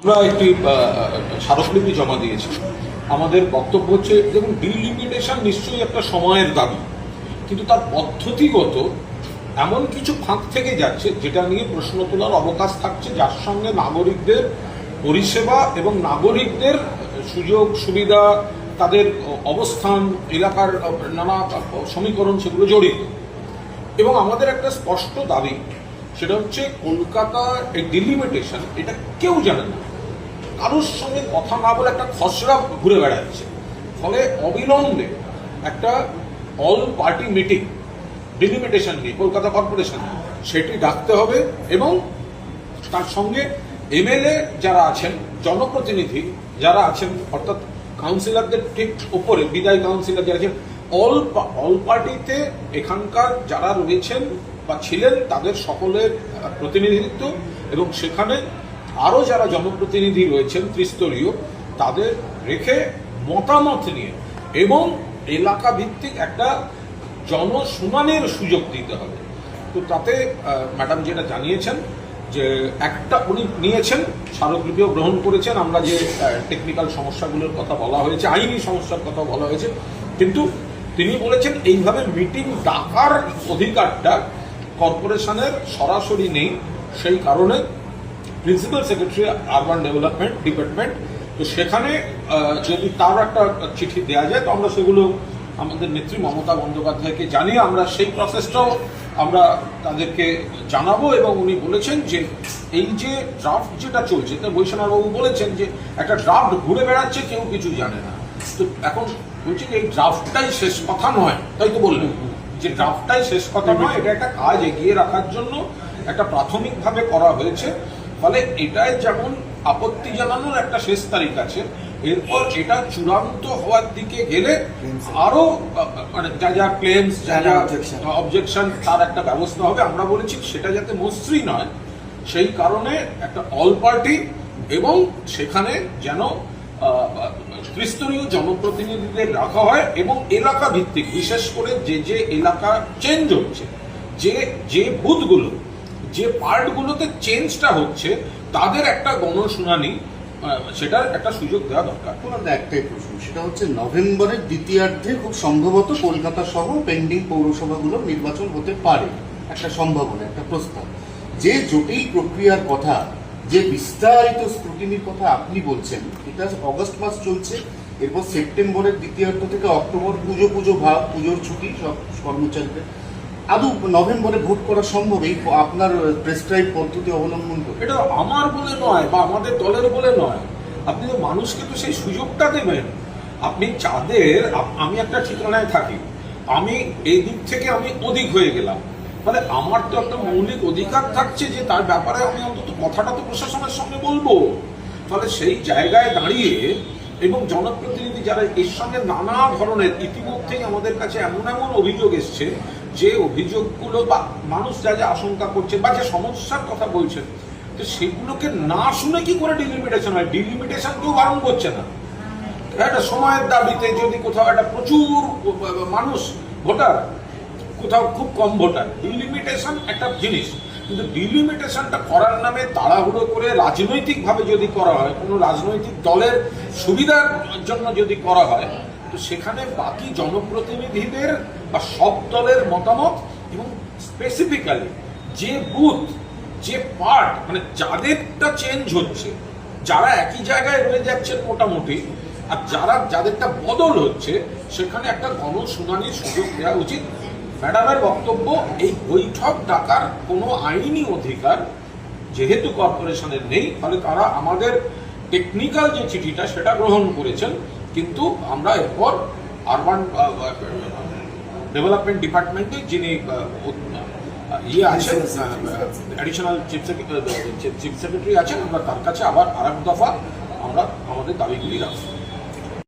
আমরা একটি স্মারকলিপি জমা দিয়েছি। আমাদের বক্তব্য হচ্ছে, দেখুন, ডিলিমিটেশন নিশ্চয়ই একটা সময়ের দাবি, কিন্তু তার পদ্ধতিগত এমন কিছু ফাঁক থেকে যাচ্ছে যেটা নিয়ে প্রশ্ন তোলার অবকাশ থাকছে, যার সঙ্গে নাগরিকদের পরিষেবা এবং নাগরিকদের সুযোগ সুবিধা, তাদের অবস্থান, এলাকার নানা সমীকরণ সেগুলো জড়িত। এবং আমাদের একটা স্পষ্ট দাবি, সেটা হচ্ছে কলকাতা এই ডিলিমিটেশন এটা কেউ জানে না, কারোর সঙ্গে কথা না বলে একটা খসড়া ঘুরে বেড়াচ্ছে। ফলে অবিলম্বে একটা অল পার্টি মিটিং ডিলিমিটেশন নিয়ে কলকাতা কর্পোরেশন সেটি ডাকতে হবে, এবং তার সঙ্গে এমএলএ যারা আছেন, জনপ্রতিনিধি যারা আছেন, অর্থাৎ কাউন্সিলরদের ঠিক ওপরে বিদায়ী কাউন্সিলর যারা আছেন, অল পার্টিতে এখানকার যারা রয়েছেন বা ছিলেন তাদের সকলের প্রতিনিধিত্ব, এবং সেখানে আরও যারা জনপ্রতিনিধি রয়েছেন ত্রিস্তরীয় তাদের রেখে মতামত নিয়ে এবং এলাকা ভিত্তিক একটা জনশুনানির সুযোগ দিতে হবে। তো তাতে ম্যাডাম যেটা জানিয়েছেন যে একটা উনি নিয়েছেন, স্মারকলিপিও গ্রহণ করেছেন। আমরা যে টেকনিক্যাল সমস্যাগুলোর কথা বলা হয়েছে, আইনি সমস্যার কথা বলা হয়েছে, কিন্তু তিনি বলেছেন এইভাবে মিটিং ডাকার অধিকারটা কর্পোরেশনের সরাসরি নেই। সেই কারণে principal secretary urban development department, তো সেখানে যদি তার একটা চিঠি দেওয়া যায় তো আমরা সেগুলো আমাদের নেত্রী মমতা বন্দ্যোপাধ্যায়কে জানিয়ে আমরা সেই প্রসেসটাও আমরা তাদেরকে জানাবো। এবং উনি বলেছেন যে এই যে ড্রাফট যেটা চলছে, তা বৈষ্ণববাবু বলেছেন যে একটা ড্রাফট ঘুরে বেড়াচ্ছে, কেউ কিছু জানে না। তো এখন বলছি যে এই ড্রাফটটাই শেষ কথা নয়, তাই তো বললেন যে ড্রাফটটাই শেষ কথা নয়, এটা একটা কাজ এগিয়ে রাখার জন্য একটা প্রাথমিকভাবে করা হয়েছে। ফলে এটাই যেমন আপত্তি জানানোর একটা শেষ তারিখ আছে, এরপর এটা চূড়ান্ত হওয়ার দিকে গেলে আরো মানে যা যা ক্লেমস, যা যা অবজেকশন, তার একটা ব্যবস্থা হবে। আমরা বলেছি সেটা যাতে মসৃণ নয়, সেই কারণে একটা অল পার্টি এবং সেখানে যেন ত্রিস্তরীয় জনপ্রতিনিধিদের রাখা হয় এবং এলাকা ভিত্তিক, বিশেষ করে যে যে এলাকা চেঞ্জ হচ্ছে, যে বুথগুলো, যে পার্টগুলোতে চেঞ্জটা হচ্ছে, তাদের একটা গণশুনানি, সেটার একটা সুযোগ দেওয়া দরকার। একটাই প্রশ্ন, সেটা হচ্ছে নভেম্বরের দ্বিতীয়ার্ধে খুব সম্ভবত কলকাতা সহ পেন্ডিং পৌরসভাগুলোর নির্বাচন হতে পারে, একটা সম্ভাবনা, একটা প্রস্তাব। যে জটিল প্রক্রিয়ার কথা, যে বিস্তারিত স্ক্রুটিনির কথা আপনি বলছেন, এটা অগস্ট মাস চলছে, এরপর সেপ্টেম্বরের দ্বিতীয়ার্ধ থেকে অক্টোবর পুজো ভাব, পুজোর ছুটি সব কর্মচারীদের, আদৌ নভেম্বরে ভোট করা সম্ভব এই আপনার প্রেসক্রাইব পদ্ধতি অবলম্বন করে? এটা আমার বলে নয় বা আমাদের দলের বলে নয়, আপনি তো মানুষকে তো সেই সুযোগটা দেবেন। আপনি যাদের, আমি একটা ঠিকানায় থাকি, আমি এই দিক থেকে আমি অধিক হয়ে গেলাম, মানে আমার তো একটা মৌলিক অধিকার থাকছে যে তার ব্যাপারে আমি অন্তত কথাটা তো প্রশাসনের সঙ্গে বলবো। ফলে সেই জায়গায় দাঁড়িয়ে এবং জনপ্রতিনিধি যারা এর সঙ্গে নানা ধরনের ইতিমধ্যেই আমাদের কাছে এমন এমন অভিযোগ এসছে, যে অভিযোগগুলো বা মানুষ যা যা আশঙ্কা করছে বা যে সমস্যার কথা বলছেন, তো সেগুলোকে না শুনে কি করে ডিলিমিটেশন হয়? ডিলিমিটেশন কেউ বারণ করছে না। একটা সময়ের দাবিতে যদি কোথাও একটা প্রচুর মানুষ ভোটার, কোথাও খুব কম ভোটার, ডিলিমিটেশন একটা জিনিস, কিন্তু ডিলিমিটেশনটা করার নামে তাড়াহুড়ো করে রাজনৈতিকভাবে যদি করা হয়, কোনো রাজনৈতিক দলের সুবিধার জন্য যদি করা হয়, তো সেখানে বাকি জনপ্রতিনিধিদের বা সব দলের মতামত এবং স্পেসিফিক্যালি যে বুথ, যে পার্ট, মানে যাদেরটা চেঞ্জ হচ্ছে, যারা একই জায়গায় রয়ে যাচ্ছেন মোটামুটি, আর যাদেরটা বদল হচ্ছে, সেখানে একটা গণশুনানির সুযোগ দেওয়া উচিত। ম্যাডামের বক্তব্য, এই বৈঠক ডাকার কোনো আইনি অধিকার যেহেতু কর্পোরেশনের নেই, ফলে তারা আমাদের টেকনিক্যাল যে চিঠিটা সেটা গ্রহণ করেছেন, কিন্তু আমরা এরপর আরবান ডেভেলপমেন্ট ডিপার্টমেন্টে যিনি আছেন, অ্যাডিশনাল চিফ সেক্রেটারি আছেন, আমরা তার কাছে আবার আরেক দফা আমরা আমাদের দাবিগুলি রাখবো।